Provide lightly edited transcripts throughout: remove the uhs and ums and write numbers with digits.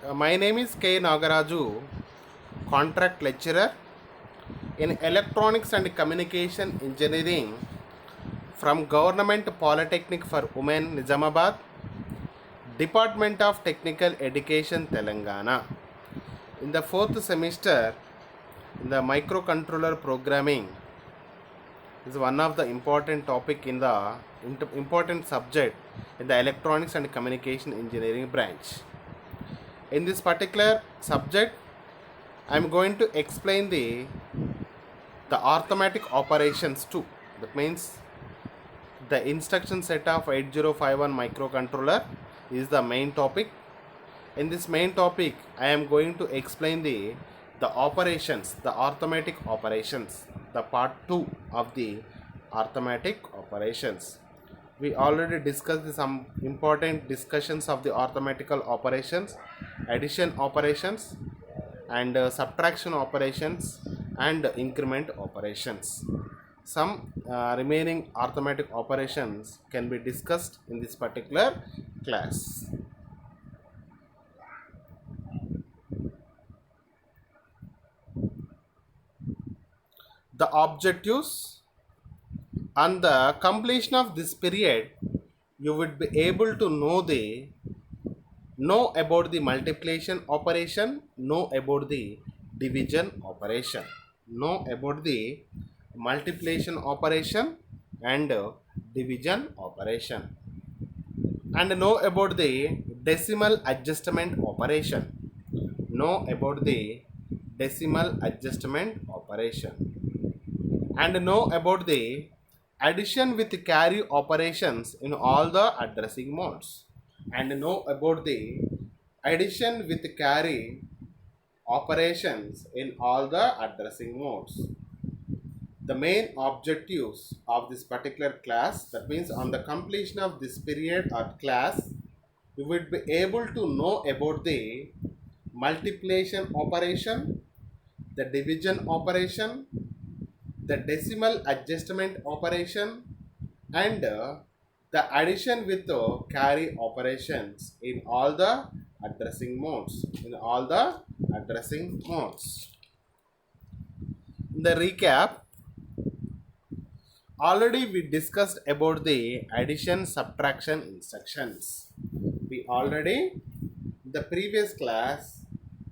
My name is K. Nagaraju, contract lecturer in Electronics and Communication Engineering from Government Polytechnic for Women, Nizamabad, Department of Technical Education, Telangana. In the fourth semester, in the microcontroller programming is one of the important topic in the important subject in the Electronics and Communication Engineering branch. In this particular subject, I am going to explain the arithmetic operations too. That means the instruction set of 8051 microcontroller is the main topic. In this main topic, I am going to explain the operations, the arithmetic operations, the part 2 of the arithmetic operations. We already discussed some important discussions of the arithmetical operations, addition operations, and subtraction operations and increment operations. Some remaining arithmetic operations can be discussed in this particular class. The objectives: on the completion of this period, you would be able to know about the multiplication operation, know about the division operation, know about the multiplication operation and division operation, and know about the decimal adjustment operation, know about the decimal adjustment operation, and know about the addition with carry operations in all the addressing modes, and know about the addition with carry operations in all the addressing modes. The main objectives of this particular class, that means on the completion of this period or class, you would be able to know about the multiplication operation, the division operation, the decimal adjustment operation, and the addition with carry operations in all the addressing modes, in all the addressing modes. In the recap, already we discussed about the addition subtraction instructions. We already, in the previous class,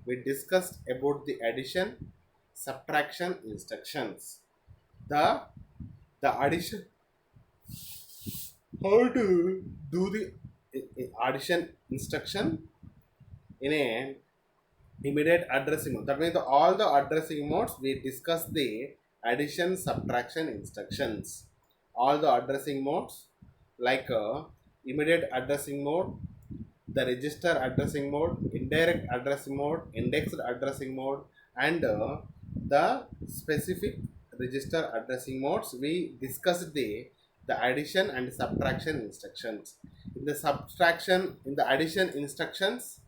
we discussed about the addition subtraction instructions. The addition, how to do the addition instruction in a immediate addressing mode. That means all the addressing modes we discuss the addition subtraction instructions. All the addressing modes like immediate addressing mode, the register addressing mode, indirect addressing mode, indexed addressing mode, and the specific register addressing modes. We discussed the addition and subtraction instructions. In the subtraction, in the addition instructions,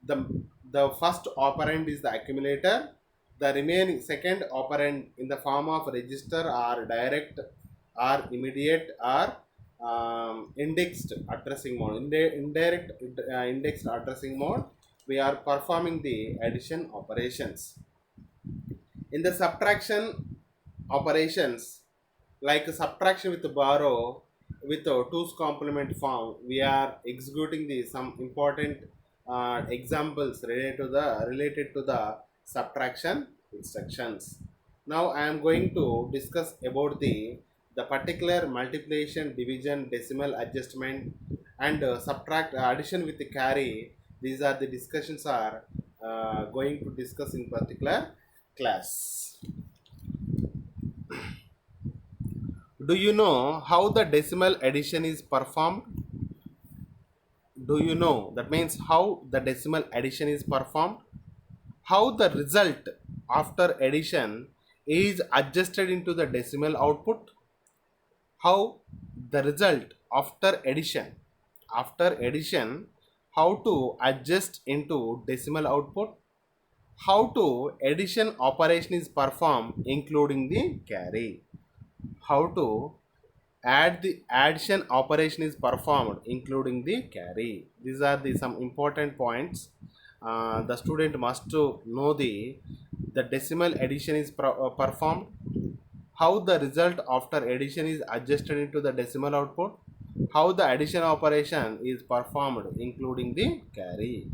the the first operand is the accumulator, the remaining second operand in the form of register or direct or immediate or indexed addressing mode, indirect indexed addressing mode, we are performing the addition operations. In the subtraction operations, like subtraction with borrow with a 2's complement form, we are executing the some important examples related to the subtraction instructions. Now I am going to discuss about the particular multiplication, division, decimal adjustment, and subtract addition with the carry. These are the discussions are going to discuss in particular class. Do you know how the decimal addition is performed? Do you know? That means how the decimal addition is performed? How the result after addition is adjusted into the decimal output? How the result after addition, how to adjust into decimal output? How to addition operation is performed including the carry? How to add the addition operation is performed including the carry? These are the some important points. the student must to know the decimal addition is performed, how the result after addition is adjusted into the decimal output, how the addition operation is performed including the carry.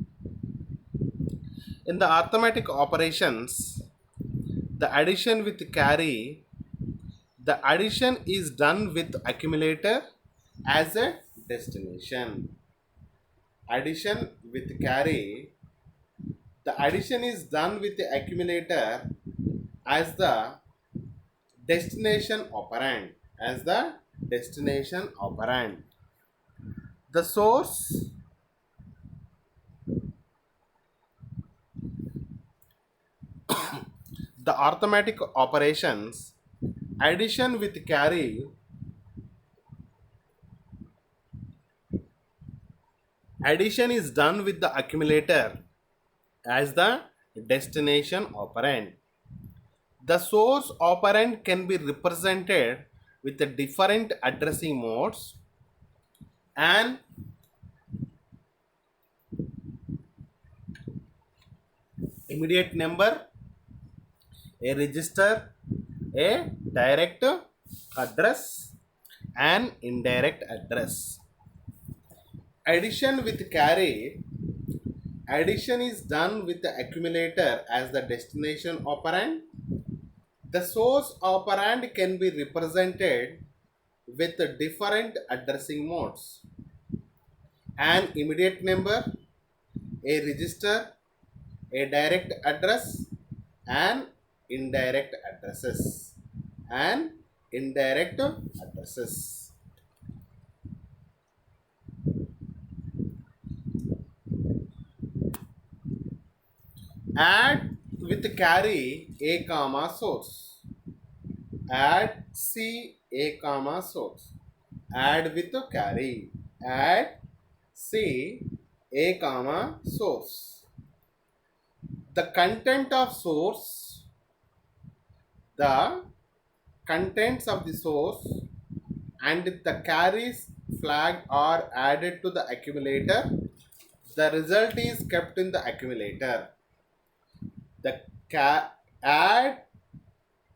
In the arithmetic operations, the addition with carry, the addition is done with accumulator as a destination. Addition with carry, the addition is done with the accumulator as the destination operand. As the destination operand. The source, the arithmetic operations, addition with carry, addition is done with the accumulator as the destination operand. The source operand can be represented with the different addressing modes and immediate number, a register, a direct address, and indirect address. Addition with carry, addition is done with the accumulator as the destination operand. The source operand can be represented with the different addressing modes. An immediate number, a register, a direct address, and indirect addresses. And indirect addresses. Add with carry a comma source. Add C a comma source. Add with carry. Add C a comma source. The content of source, the contents of the source and the carries flag are added to the accumulator. The result is kept in the accumulator. The add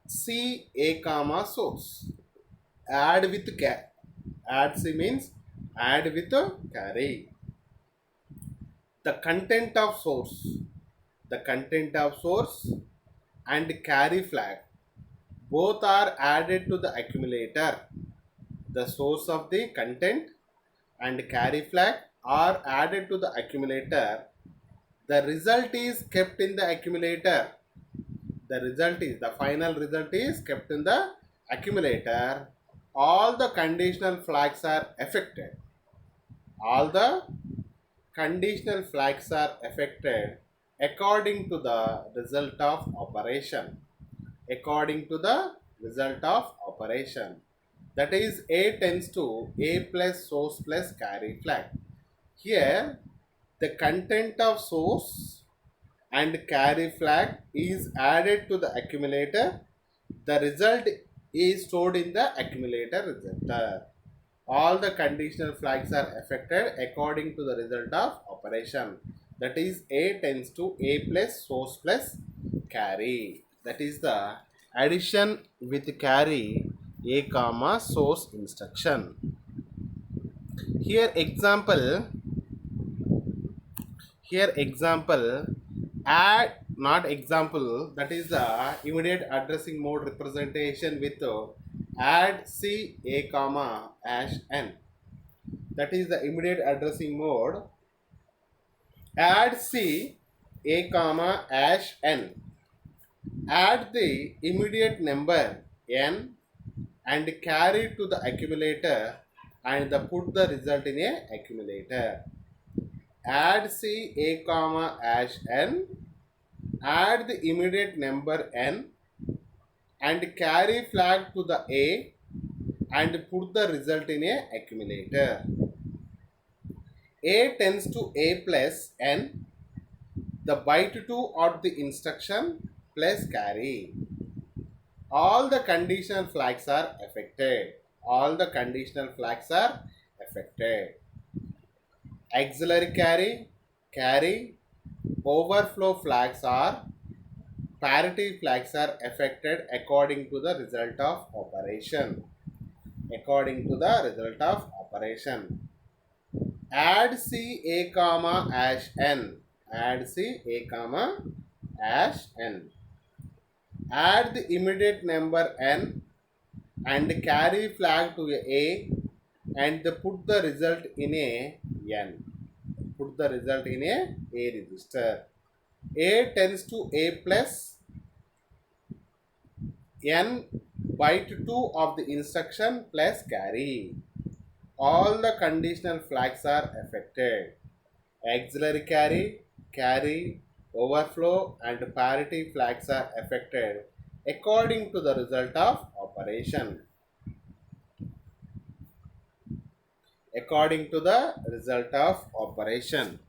C a comma source. Add with add C means add with carry. The content of source, the content of source and carry flag both are added to the accumulator. The source of the content and carry flag are added to the accumulator. The result is kept in the accumulator. The final result is kept in the accumulator. All the conditional flags are affected. All the conditional flags are affected according to the result of operation. According to the result of operation. That is A tends to A plus source plus carry flag. Here the content of source and carry flag is added to the accumulator. The result is stored in the accumulator register. All the conditional flags are affected according to the result of operation. That is A tends to A plus source plus carry. That is the addition with carry A comma source instruction. Here example add not example, that is the immediate addressing mode representation with add C a comma hash n. That is the immediate addressing mode. Add C a comma hash n. Add the immediate number n and carry to the accumulator and put the result in a accumulator. Add C a comma hash n, add the immediate number n and carry flag to the A and put the result in a accumulator. A tends to A plus n, the byte 2 of the instruction plus carry. All the conditional flags are affected. All the conditional flags are affected. Auxiliary carry, carry, overflow flags or parity flags are affected according to the result of operation. According to the result of operation. Add C A comma hash n. Add C A comma hash n. Add the immediate number n and carry flag to a and put the result in a n. Put the result in a register. A tends to a plus n byte 2 of the instruction plus carry. All the conditional flags are affected. Auxiliary carry, carry, overflow and parity flags are affected according to the result of operation. According to the result of operation.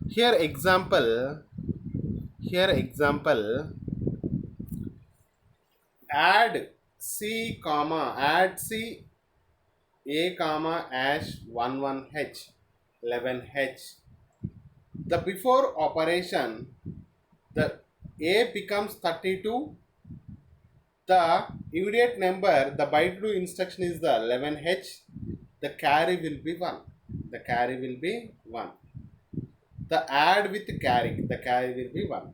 Here example, add C comma, add C A comma hash 11H 11H. The before operation, the A becomes 32. The immediate number, the byte 2 instruction is the 11H. The carry will be 1. The carry will be 1. The add with carry, the carry will be 1.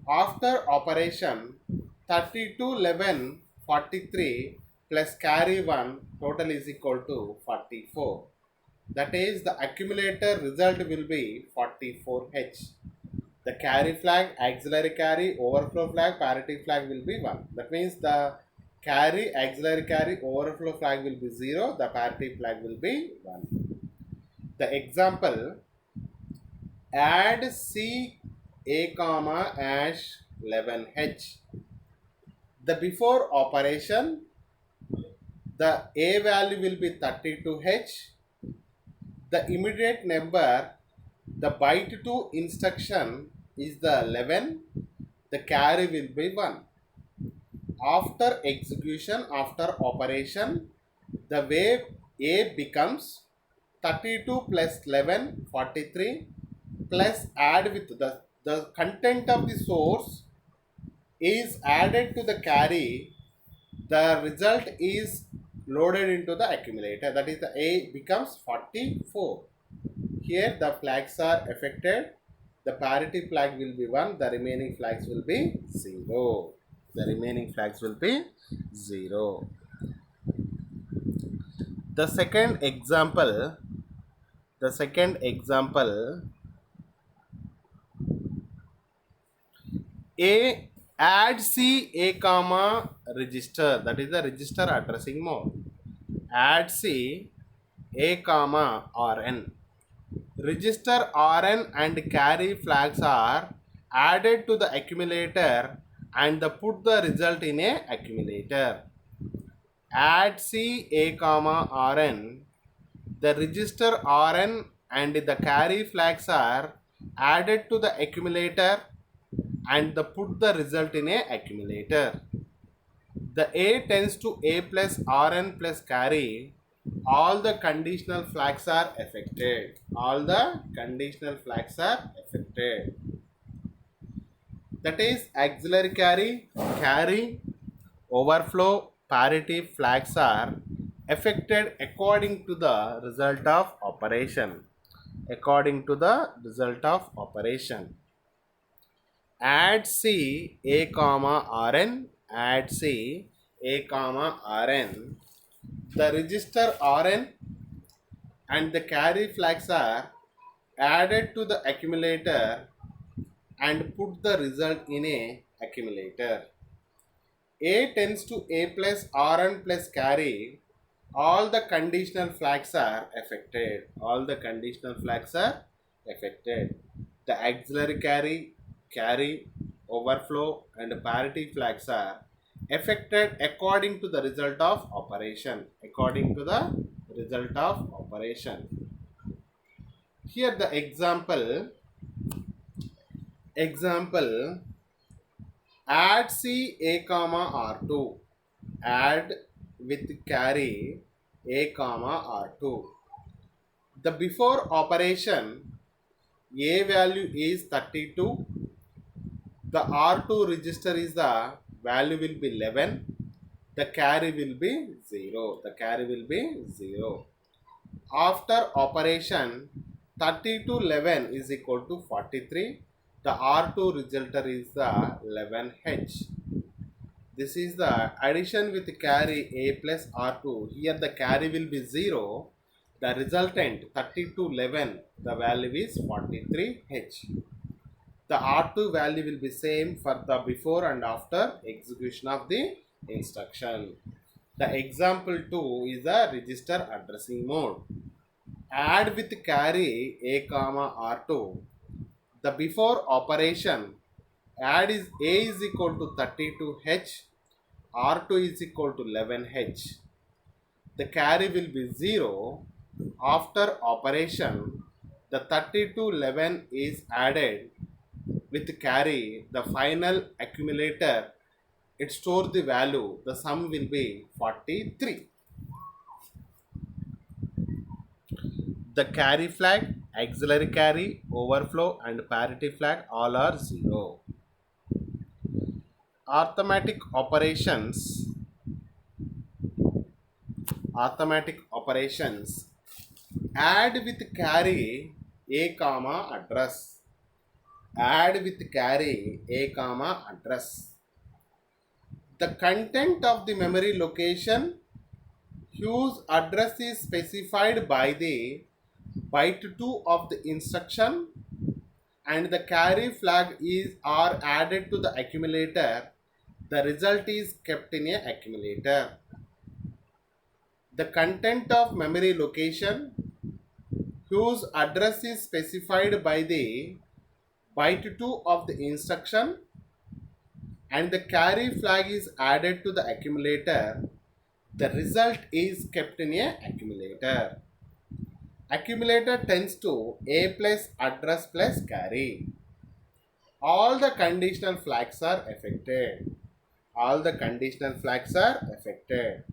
After operation, 32, 11, 43 plus carry 1 total is equal to 44. That is, the accumulator result will be 44H. The carry flag, auxiliary carry, overflow flag, parity flag will be 1. That means the carry, auxiliary carry, overflow flag will be 0. The parity flag will be 1. The example, add C A comma hash 11H. The before operation, the A value will be 32H. The immediate number, the byte 2 instruction is the 11. The carry will be 1. After execution, after operation, the way A becomes 32 plus 11, 43 plus add with the content of the source is added to the carry. The result is loaded into the accumulator. That is, the A becomes 44. Here the flags are affected. The parity flag will be 1. The remaining flags will be 0. The remaining flags will be 0. The second example, A add C A comma register, that is the register addressing mode. Add C A comma Rn. Register Rn and carry flags are added to the accumulator and put the result in a accumulator. Add C A comma Rn. The register Rn and the carry flags are added to the accumulator and put the result in a accumulator. The A tends to A plus Rn plus carry. All the conditional flags are affected. All the conditional flags are affected. That is, auxiliary carry, carry, overflow, parity flags are affected according to the result of operation. According to the result of operation. Add C A comma Rn. Add C A comma Rn. The register Rn and the carry flags are added to the accumulator and put the result in a accumulator. A tends to A plus Rn plus carry. All the conditional flags are affected. All the conditional flags are affected. The auxiliary carry, carry, overflow and parity flags are affected according to the result of operation. According to the result of operation. Here the example, add C A comma R2. Add with carry A comma R2. The before operation, A value is 32. The R2 register is the value will be 11. The carry will be 0. The carry will be 0. After operation, 30 to 11 is equal to 43. The R2 resulter is the 11H. This is the addition with carry A plus R2. Here the carry will be 0. The resultant 30 to 11, the value is 43H. The R2 value will be same for the before and after execution of the instruction. The example 2 is the register addressing mode. Add with carry A comma R2. The before operation, add is A is equal to 32H, R2 is equal to 11H. The carry will be 0. After operation, the 30 to 11 is added with carry. The final accumulator, it stores the value. The sum will be 43. The carry flag, auxiliary carry, overflow and parity flag all are 0. Arithmetic operations. Arithmetic operations. Add with carry A comma address. Add with carry A comma address. The content of the memory location whose address is specified by the byte 2 of the instruction and the carry flag is are added to the accumulator, the result is kept in a accumulator. The content of memory location whose address is specified by the byte 2 of the instruction and the carry flag is added to the accumulator, the result is kept in a accumulator. Accumulator tends to A plus address plus carry. All the conditional flags are affected. All the conditional flags are affected.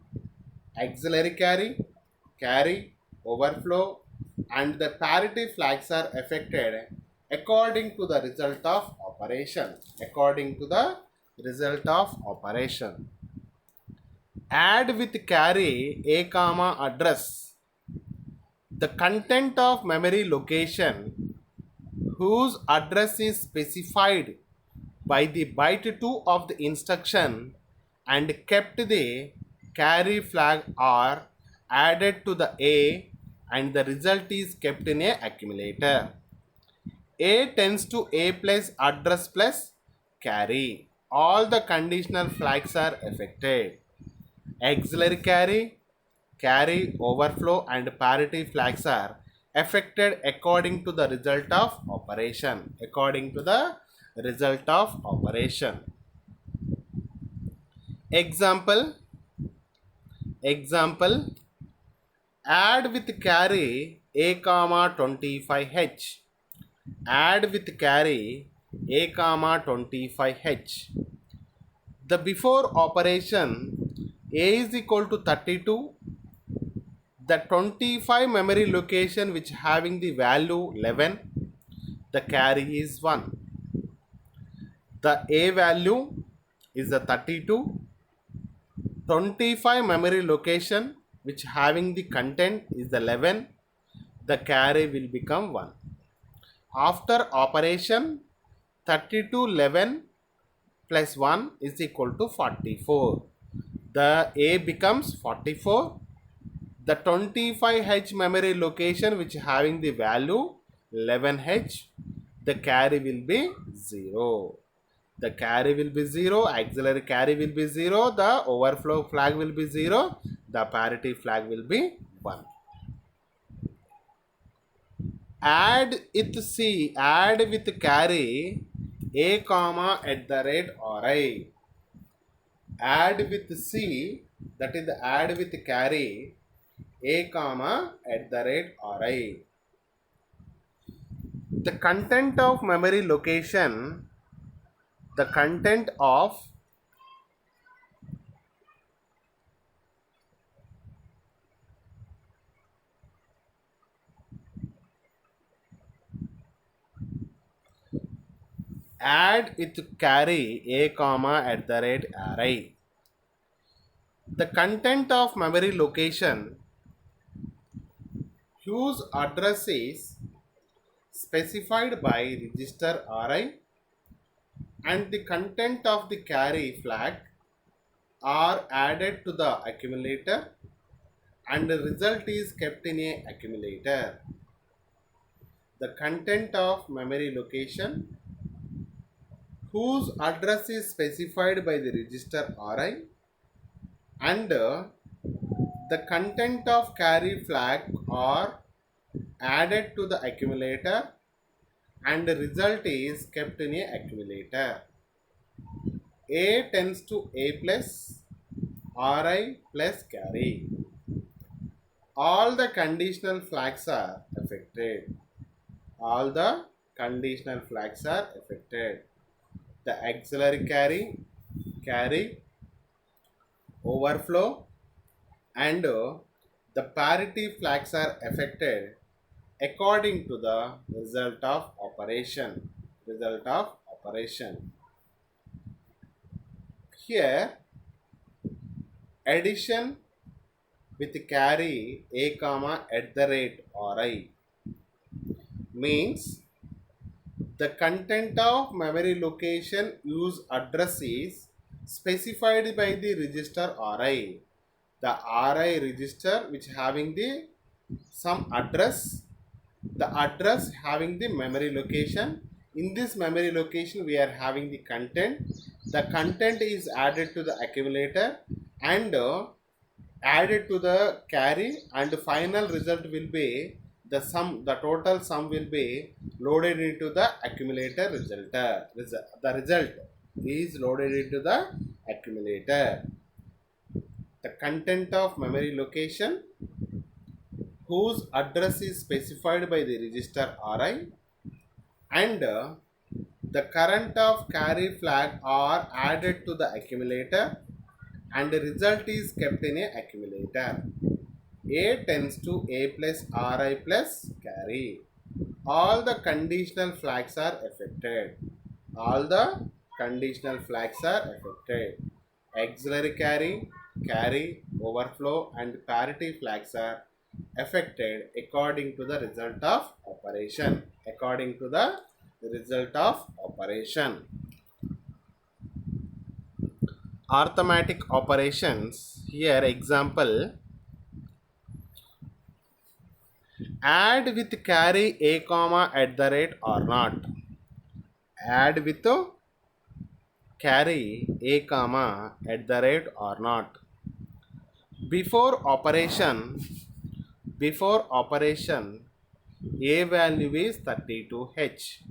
Auxiliary carry, carry, overflow, and the parity flags are affected according to the result of operation. According to the result of operation. Add with carry A comma address. The content of memory location whose address is specified by the byte 2 of the instruction and kept the carry flag are added to the A and the result is kept in a accumulator. A tends to A plus address plus carry. All the conditional flags are affected. Auxiliary carry, carry, overflow and parity flags are affected according to the result of operation. According to the result of operation. Example, add with carry A comma 25H. Add with carry A comma 25H. The before operation A is equal to 32. The 25 memory location which having the value 11, the carry is 1. The A value is the 32. 25 memory location which having the content is the 11, the carry will become 1. After operation, 32 11 plus 1 is equal to 44. The A becomes 44. The 25H memory location which having the value 11H, the carry will be 0. The carry will be 0, auxiliary carry will be 0, the overflow flag will be 0, the parity flag will be 1. Add with carry A comma at the rate RI. Add with C, that is add with carry A comma at the rate RI. The content of memory location, the content of add with carry a comma at the rate array. The content of memory location whose address is specified by register Ri and the content of the carry flag are added to the accumulator and the result is kept in a accumulator. The content of memory location whose address is specified by the register Ri and the content of carry flag are added to the accumulator and the result is kept in a accumulator. A tends to A plus Ri plus carry. All the conditional flags are affected. All the conditional flags are affected. The auxiliary carry, overflow, and the parity flags are affected according to the result of operation. Here, addition with carry a comma at the rate Ri means the content of memory location use address is specified by the register Ri. The Ri register which having the some address, the address having the memory location. In this memory location we are having the content. The content is added to the accumulator and added to the carry and the final result will be the sum, the total sum will be loaded into the accumulator resulter. The result is loaded into the accumulator. The content of memory location whose address is specified by the register Ri and the current of carry flag are added to the accumulator and the result is kept in a accumulator. A tends to A plus Ri plus carry. All the conditional flags are affected. All the conditional flags are affected. Auxiliary carry, overflow and parity flags are affected according to the result of operation. According to the result of operation. Arithmetic operations. Here example, add with carry a comma at the rate or not. Add with carry a comma at the rate or not. Before operation, a value is 32h.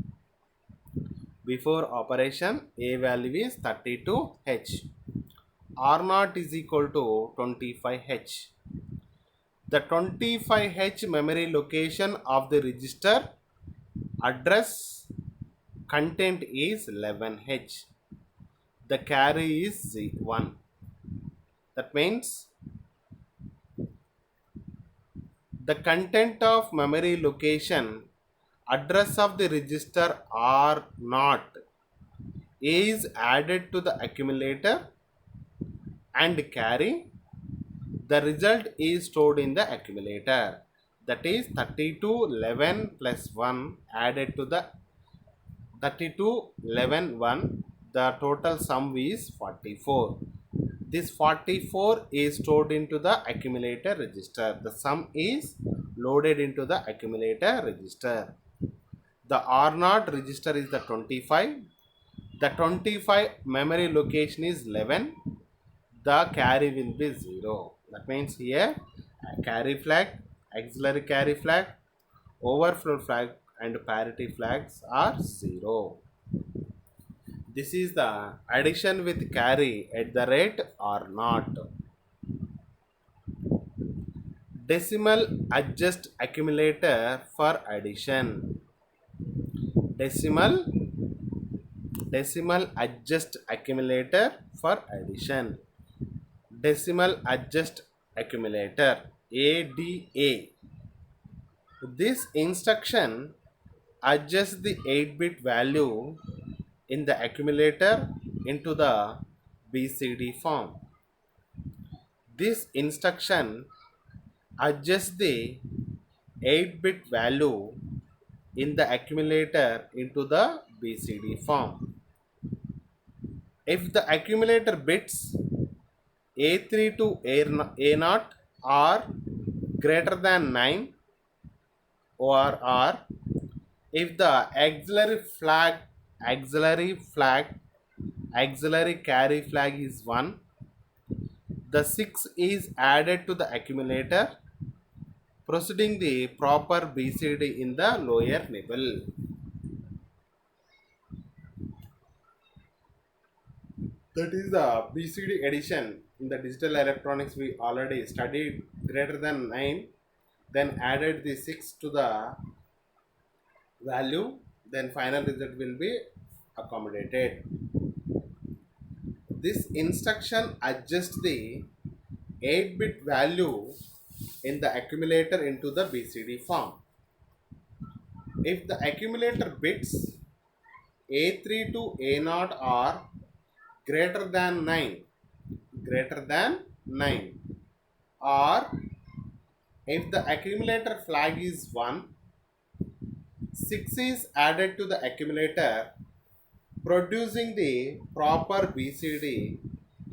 Before operation, a value is 32h. R naught is equal to 25h. The 25h memory location of the register address content is 11h. The carry is 1. That means the content of memory location address of the register R0 is added to the accumulator and carry. The result is stored in the accumulator. That is 32, 11 plus 1 added to the 32, 11, 1. The total sum is 44. This 44 is stored into the accumulator register. The sum is loaded into the accumulator register. The R0 register is the 25. The 25 memory location is 11. The carry will be 0. That means here carry flag, auxiliary carry flag, overflow flag and parity flags are 0. This is the addition with carry at the rate or not. Decimal adjust accumulator for addition. Decimal adjust accumulator for addition. Decimal adjust accumulator ADA. This instruction adjusts the 8-bit value in the accumulator into the BCD form. This instruction adjusts the 8-bit value in the accumulator into the BCD form. If the accumulator bits A3 to A0 are greater than 9 or if the auxiliary carry flag is 1, the 6 is added to the accumulator, proceeding the proper BCD in the lower nibble. That is the BCD addition in the digital electronics. We already studied greater than 9, then added the 6 to the value, then final result will be accommodated. This instruction adjusts the 8-bit value in the accumulator into the BCD form. If the accumulator bits A3 to A0 are greater than 9, or if the accumulator flag is 1, 6 is added to the accumulator, producing the proper BCD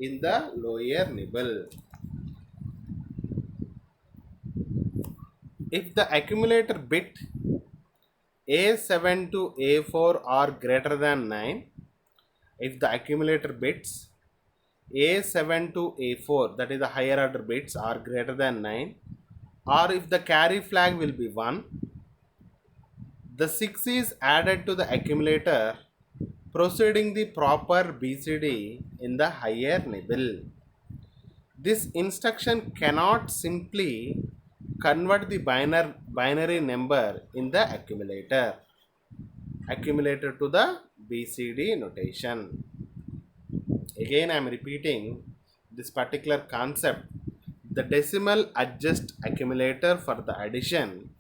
in the lower nibble. If the accumulator bit A7 to A4 are greater than 9, if the accumulator bits A7 to A4, that is the higher order bits, are greater than 9, or if the carry flag will be 1, the 6 is added to the accumulator, proceeding the proper BCD in the higher nibble. This instruction cannot simply convert the binary number in the accumulator to the BCD notation. Again, I am repeating this particular concept. The decimal adjust accumulator for the addition,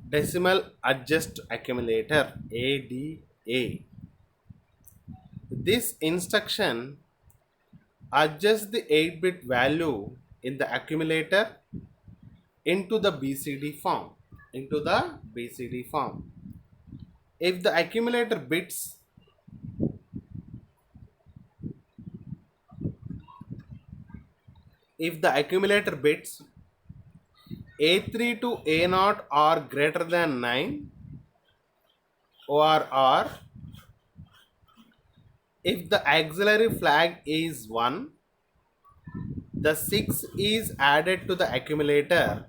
decimal adjust accumulator ADA. This instruction adjusts the 8-bit value in the accumulator into the BCD form. If the accumulator bits A3 to A0 are greater than 9 or if the auxiliary flag is 1, the 6 is added to the accumulator,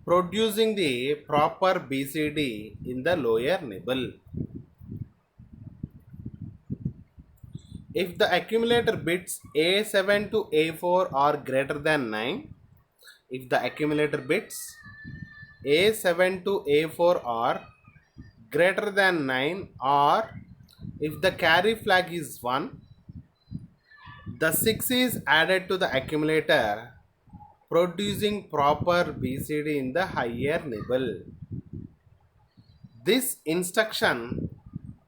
producing the proper BCD in the lower nibble. If the accumulator bits A7 to A4 are greater than 9, if the accumulator bits A7 to A4 are greater than 9, or if the carry flag is 1, the 6 is added to the accumulator, producing proper BCD in the higher nibble. This instruction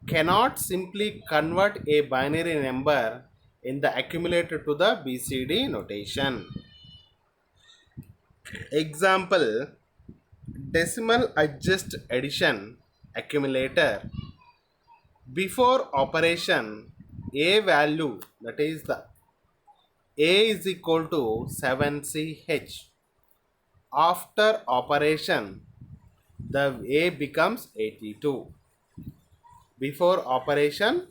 cannot simply convert a binary number in the accumulator to the BCD notation. Example: decimal adjust addition accumulator. Before operation, a value, that is the a is equal to 7ch. After operation, the a becomes 82. Before operation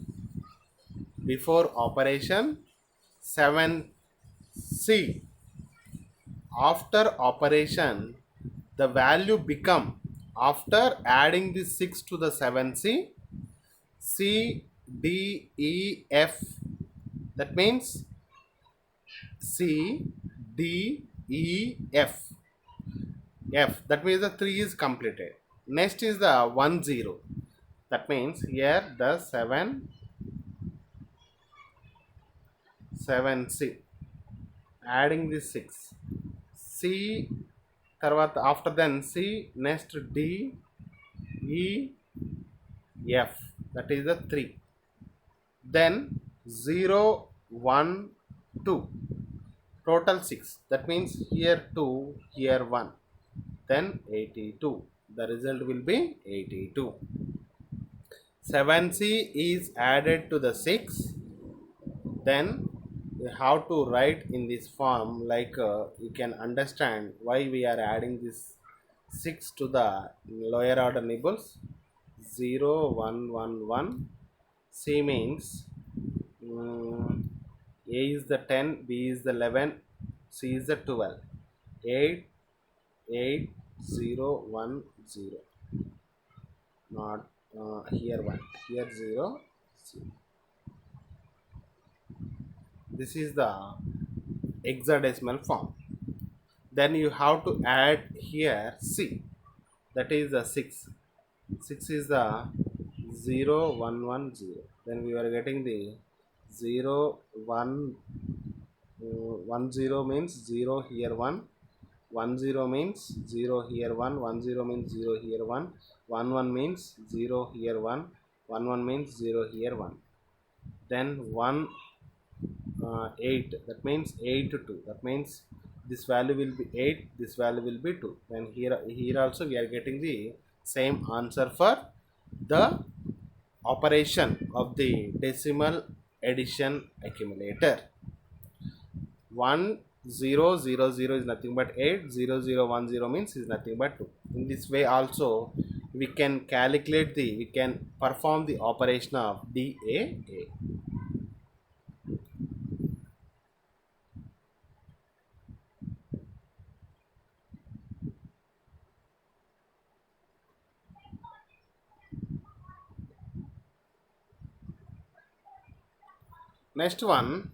7c. After operation, the value become, after adding the 6 to the 7c, C, D, E, F. That means C, D, E, F. That means the 3 is completed. Next is the 1, 0. That means here the 7c. Adding the 6. C, after then C, next D, E, F. that is the 3. Then 0 1 2, total 6, that means here 2, here 1, then 82. The result will be 82. 7c is added to the 6, then we have to write in this form, like you can understand why we are adding this 6 to the lower order nibbles. 0 1 1 1, c means a is the 10, b is the 11, c is the 12. 8 8 0 1 0, not here 1, here 0. This is the hexadecimal form. Then you have to add here c, that is the 6. 6 is the 0 1 1 0. Then we are getting the 0 1 1 0 means 0 here 1, 1 0 means 0 here 1, 1 0 means 0 here 1, 1 1 means 0 here 1, 1 1 means 0 here 1. Then 1 8, that means 8 to 2, that means this value will be 8, this value will be 2. Then here also we are getting the same answer for the operation of the decimal addition accumulator. 1 0 0 0 is nothing but 8, 0 0 1 0 means is nothing but 2. In this way also we can calculate the, we can perform the operation of DAA. Next one,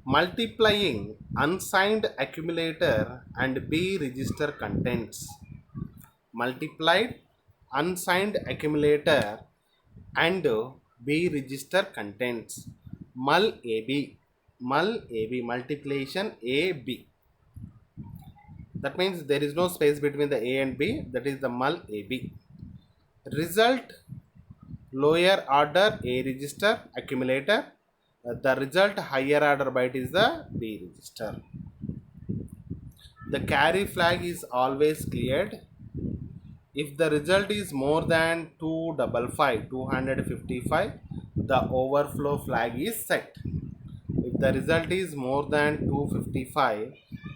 multiplying unsigned accumulator and B register contents. Multiplied unsigned accumulator and B register contents. Mul AB, multiplication AB. That means there is no space between the A and B, that is the mul AB. Result lower order A register accumulator, the result higher order byte is the B register. The carry flag is always cleared. If the result is more than 255, the overflow flag is set. If the result is more than 255,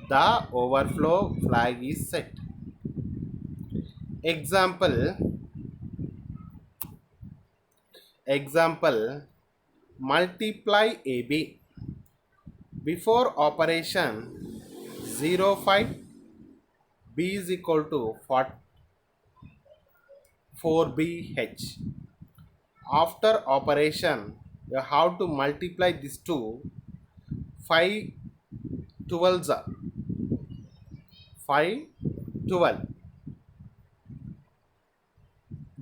the overflow flag is set. Example, multiply AB. Before operation 05, B is equal to 4BH. After operation, you have to multiply this to 5 12s, 5 12.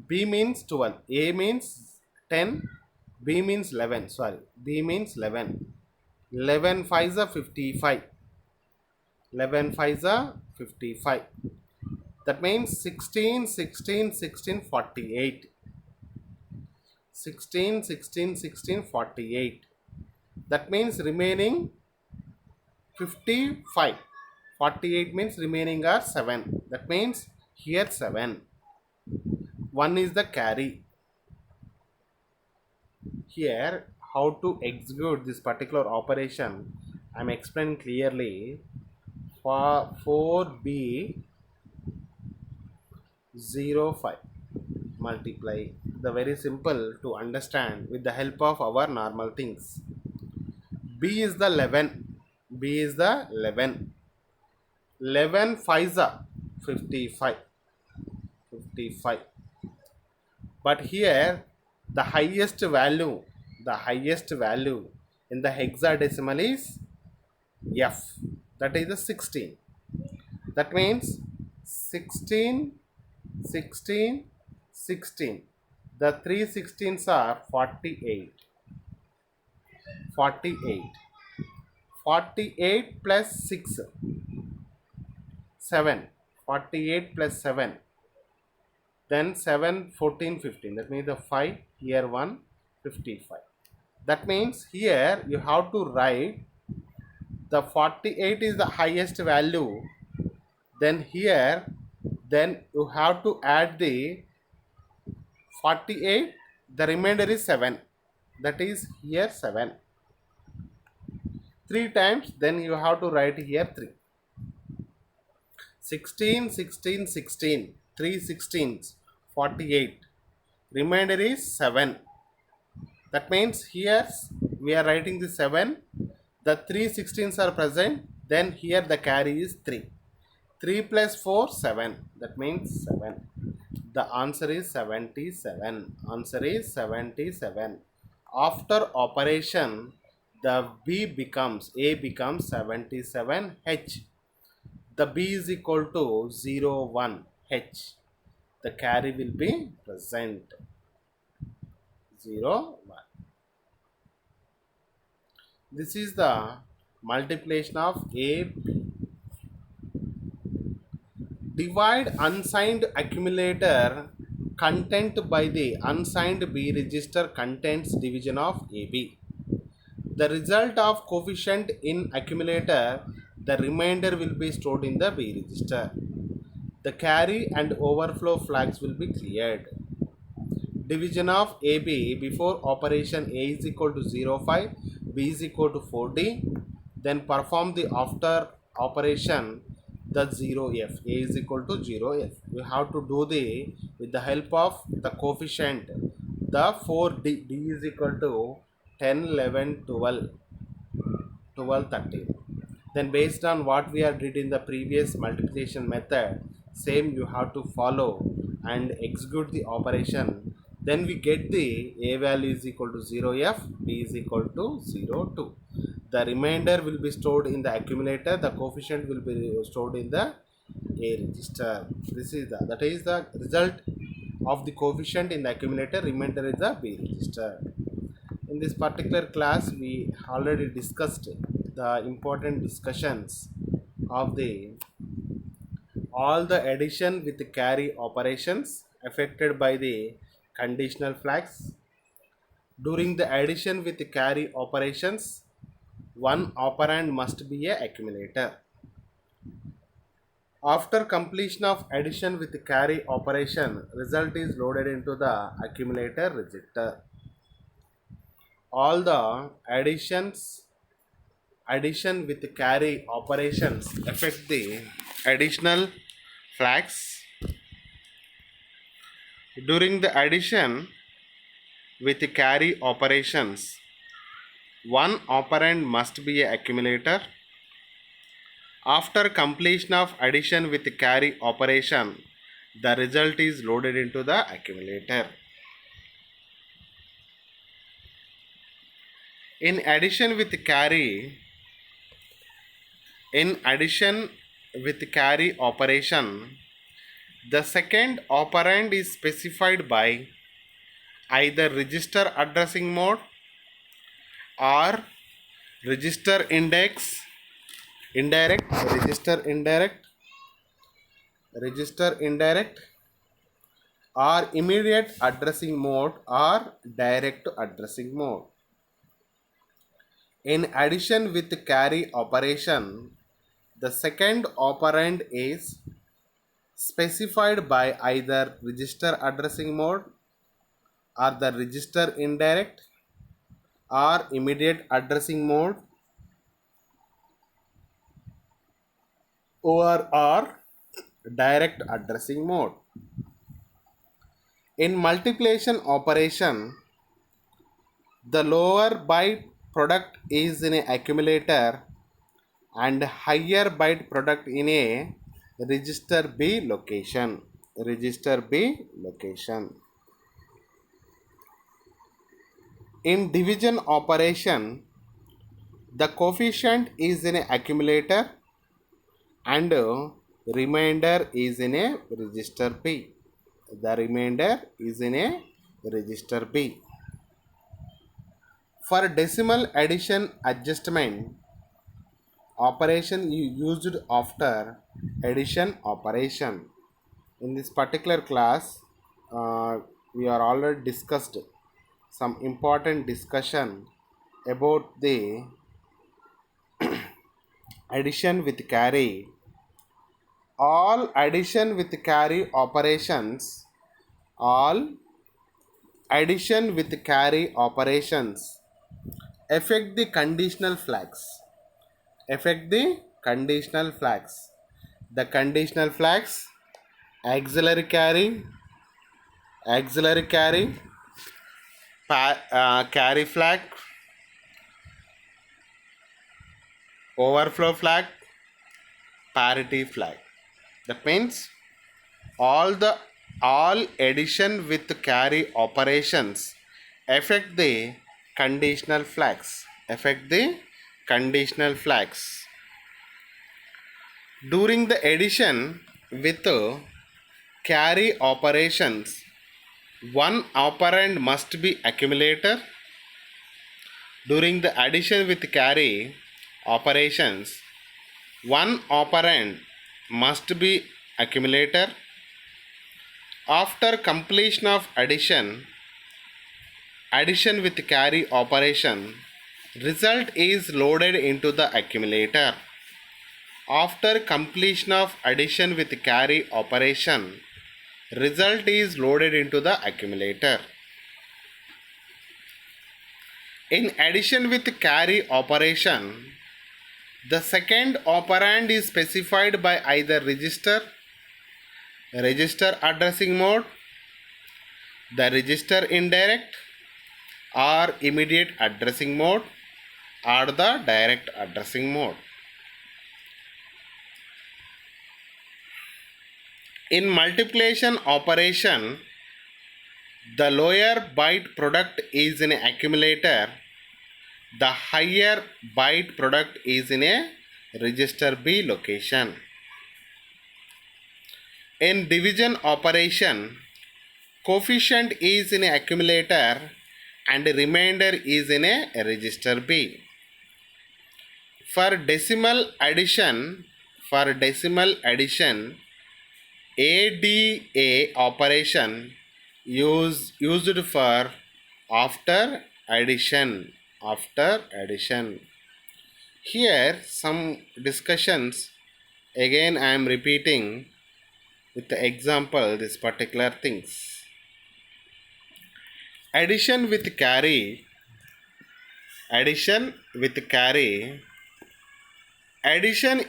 B means 12, A means 10, B means 11, sorry, B means 11. 11 5s are 55. 11 5s are 55. That means 16, 16, 16, 48. 16, 16, 16, 48. That means remaining 55. 48 means remaining are 7. That means here 7. 1 is the carry. Here, how to execute this particular operation, I am explaining clearly. For 4B 05, multiply. The very simple to understand with the help of our normal things. B is the 11. B is the 11. 11 5s are 55. 55. But here the highest value in the hexadecimal is F, that is the 16. That means 16, 16, 16. The 3 16s are 48. 48. 48 plus 6, 7. 48 plus 7. Then 7, 14, 15. That means the 5, here 1, 55. That means here you have to write the 48 is the highest value. Then here, then you have to add the 48. The remainder is 7. That is here 7. 3 times, then you have to write here 3. 16, 16, 16. 3 16s, 48. Remainder is 7. That means here we are writing the 7. The 3 16s are present. Then here the carry is 3. 3 plus 4, 7. That means 7. The answer is 77. Answer is 77. After operation, the B becomes, A becomes 77H. The B is equal to 0, 1, H. The carry will be present. 0, 1. This is the multiplication of A, B. Divide unsigned accumulator content by the unsigned B register contents division of AB. The result of coefficient in accumulator, the remainder will be stored in the B register. The carry and overflow flags will be cleared. Division of AB before operation A is equal to 0.5, B is equal to 40. Then perform the after operation the 0f, A is equal to 0f. We have to do the with the help of the coefficient, the 4D, D is equal to 10, 11, 12, 12, 13. Then based on what we have did in the previous multiplication method, same you have to follow and execute the operation. Then we get the A value is equal to 0f, B is equal to 0, 2. The remainder will be stored in the accumulator. The coefficient will be stored in the A register. This is that is the result of the coefficient in the accumulator. Remainder is the B register. In this particular class, we already discussed the important discussions of the all the addition with the carry operations affected by the conditional flags. During the addition with the carry operations, one operand must be a accumulator. After completion of addition with the carry operation, result is loaded into the accumulator register. All the addition with the carry operations affect the additional flags. During the addition with the carry operations, one operand must be an accumulator. After completion of addition with the carry operation, the result is loaded into the accumulator. In addition with the carry operation, the second operand is specified by either register addressing mode or register index indirect, register indirect, or immediate addressing mode or direct addressing mode. In addition with the carry operation, the second operand is specified by either register addressing mode or the register indirect or immediate addressing mode or direct addressing mode. In multiplication operation, the lower byte product is in a accumulator and higher byte product in a register B location. In division operation, the coefficient is in a accumulator and remainder is in a register B. The remainder is in a register B. For decimal addition adjustment, operation used after addition operation. In this particular class, we are already discussed some important discussion about the addition with carry. All addition with carry operations, all addition with carry operations affect the conditional flags. Affect the conditional flags. The conditional flags: auxiliary carry, auxiliary carry, carry flag, overflow flag, parity flag. That means all addition with carry operations affect the conditional flags. Affect the conditional flags. During the addition with carry operations, one operand must be accumulator. During the addition with carry operations, one operand must be accumulator. After completion of addition with carry operation, result is loaded into the accumulator. After completion of addition with carry operation, result is loaded into the accumulator. In addition with carry operation, the second operand is specified by either register addressing mode, the register indirect or immediate addressing mode, or the direct addressing mode. In multiplication operation, the lower byte product is in accumulator, the higher byte product is in a register B location. In division operation, coefficient is in a accumulator and remainder is in a register B. For decimal addition, ADA operation used for after addition. Here some discussions, again I am repeating with the example this particular things. Addition with carry, addition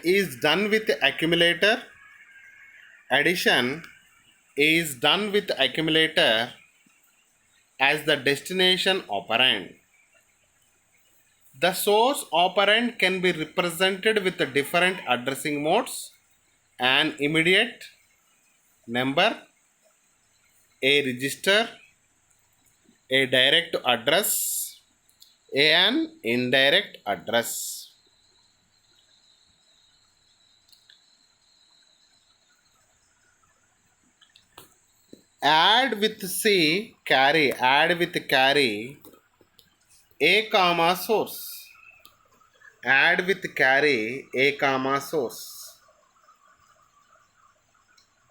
is done with accumulator. Addition is done with accumulator as the destination operand. The source operand can be represented with the different addressing modes: an immediate number, a register, a direct address, an indirect address. Add with carry a comma source. Add with carry a comma source.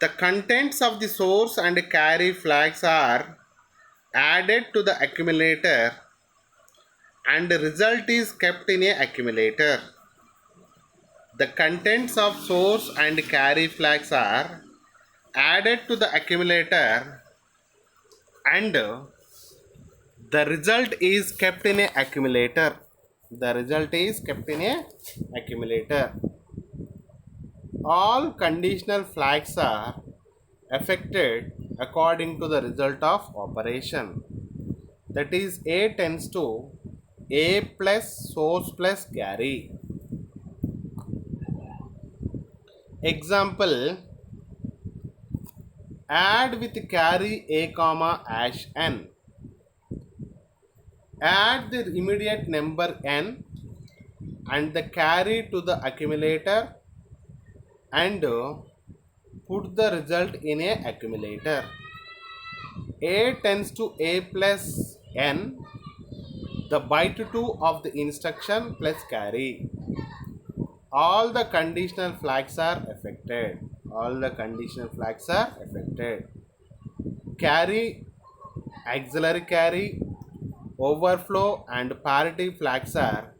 The contents of the source and carry flags are added to the accumulator and the result is kept in a accumulator. The contents of source and carry flags are added to the accumulator and the result is kept in a accumulator. The result is kept in a accumulator. All conditional flags are affected according to the result of operation. That is, A tends to A plus source plus carry. Example: add with carry a comma hash n. Add the immediate number n and the carry to the accumulator and put the result in a accumulator. A tends to A plus n, the byte 2 of the instruction plus carry. All the conditional flags are affected. All the conditional flags are affected. Carry, auxiliary carry, overflow and parity flags are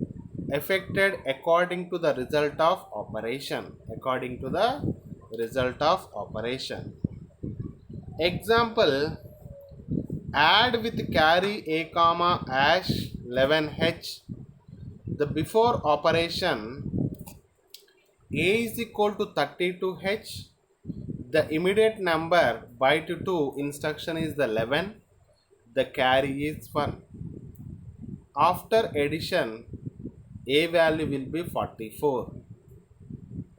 affected according to the result of operation. According to the result of operation. Example, add with carry a comma hash 11h. The before operation a is equal to 32h. The immediate number byte to instruction is the 11. The carry is 1. After addition, a value will be 44.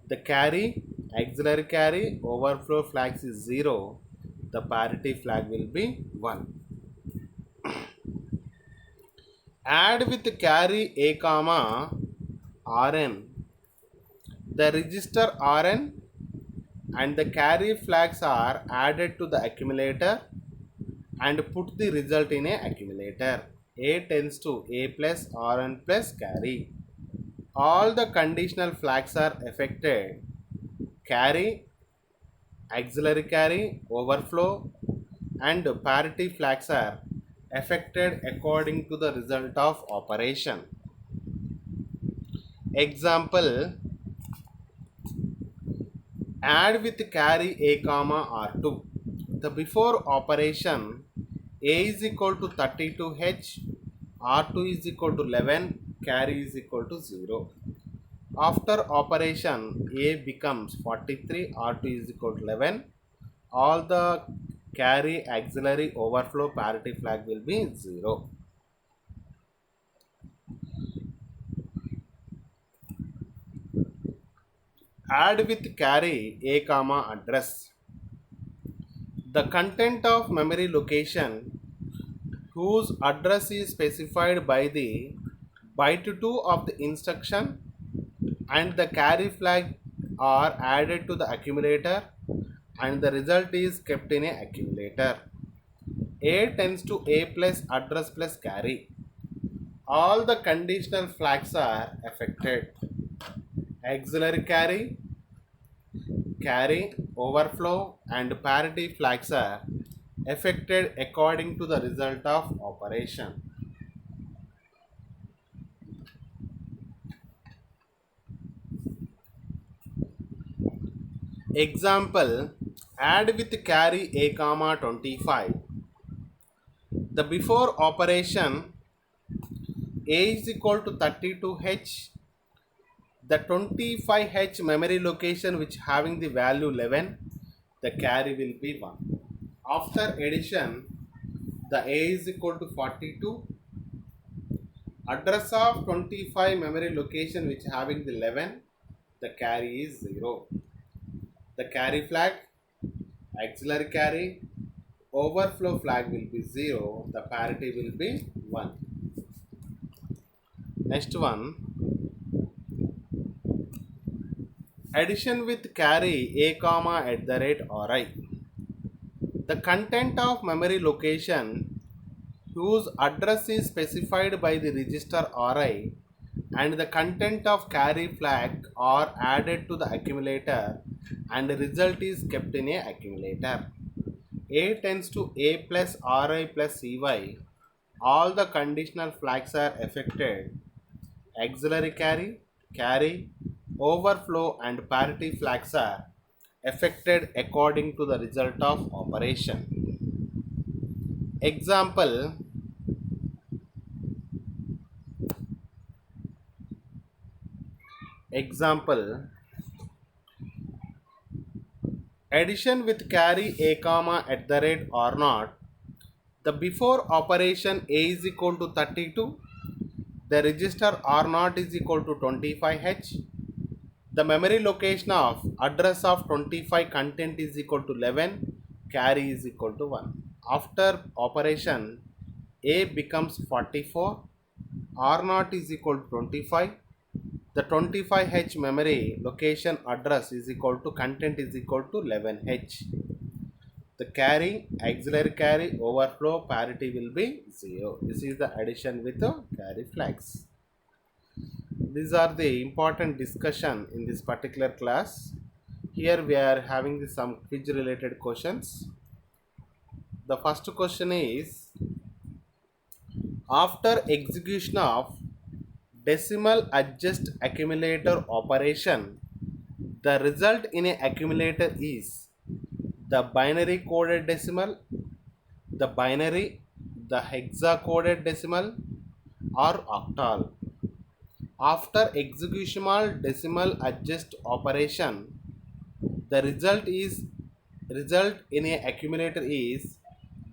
The carry, auxiliary carry, overflow flags is 0. The parity flag will be 1. Add with carry a comma Rn. The register Rn and the carry flags are added to the accumulator and put the result in a accumulator. A tends to A plus Rn plus carry. All the conditional flags are affected. Carry, auxiliary carry, overflow and parity flags are affected according to the result of operation. Example, add with carry a comma R2. The before operation a is equal to 32h, R2 is equal to 11, carry is equal to 0. After operation a becomes 43, R2 is equal to 11. All the carry, auxiliary, overflow, parity flag will be 0. Add with carry a comma address. The content of memory location whose address is specified by the byte 2 of the instruction and the carry flag are added to the accumulator and the result is kept in a accumulator. A tends to A plus address plus carry. All the conditional flags are affected. Auxiliary carry, carry, overflow and parity flags are affected according to the result of operation. Example, add with carry a comma 25. The before operation a is equal to 32h. The 25h memory location which having the value 11, the carry will be 1. After addition, the a is equal to 42. Address of 25 memory location which having the 11, the carry is 0. The carry flag, auxiliary carry, overflow flag will be 0. The parity will be 1. Next one, addition with carry a comma at the rate ri. The content of memory location whose address is specified by the register ri and the content of carry flag are added to the accumulator and the result is kept in a accumulator. A tends to A plus ri plus cy. All the conditional flags are affected. Auxiliary carry, carry, overflow and parity flags are affected according to the result of operation. Example, addition with carry a comma at the rate or not. The before operation a is equal to 32. The register R0 is equal to 25h. The memory location of address of 25 content is equal to 11. Carry is equal to 1. After operation a becomes 44. R0 is equal to 25. The 25h memory location address is equal to content is equal to 11h. The carry, auxiliary carry, overflow, parity will be 0. This is the addition with the carry flags. these are the important discussion in this particular class. Here we are having some quiz related questions. The first question is, after execution of decimal adjust accumulator operation, the result in a accumulator is the binary coded decimal, the binary, the hexa-coded decimal, or octal. After executional decimal adjust operation, the result in a accumulator is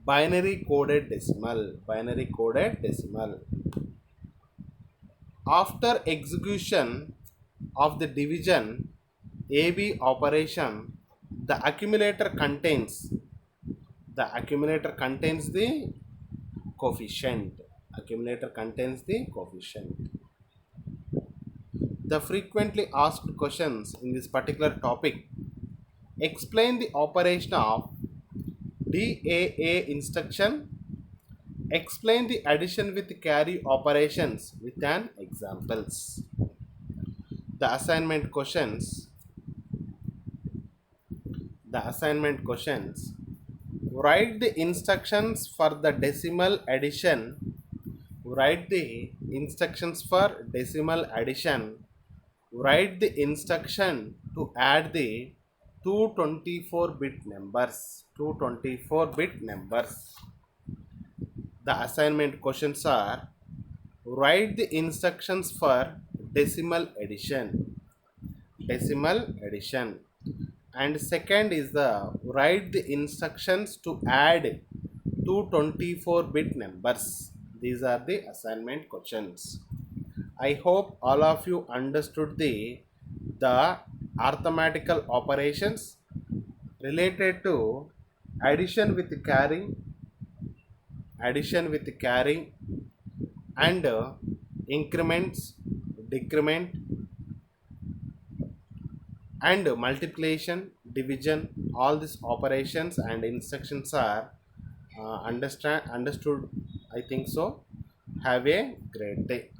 binary coded decimal. Binary coded decimal. After execution of the division AB operation, the accumulator contains the coefficient. Accumulator contains the coefficient. The frequently asked questions in this particular topic: explain the operation of DAA instruction. Explain the addition with carry operations with an examples. The assignment questions. Write the instructions for the decimal addition. Write the instructions for decimal addition. Write the instruction to add the 224-bit numbers. 224-bit numbers. The assignment questions are: write the instructions for decimal addition. And second is the write the instructions to add 224-bit numbers. These are the assignment questions. I hope all of you understood the arithmetical operations related to addition with carrying, and increments, decrement, and multiplication, division. All these operations and instructions are understood, I think so. Have a great day.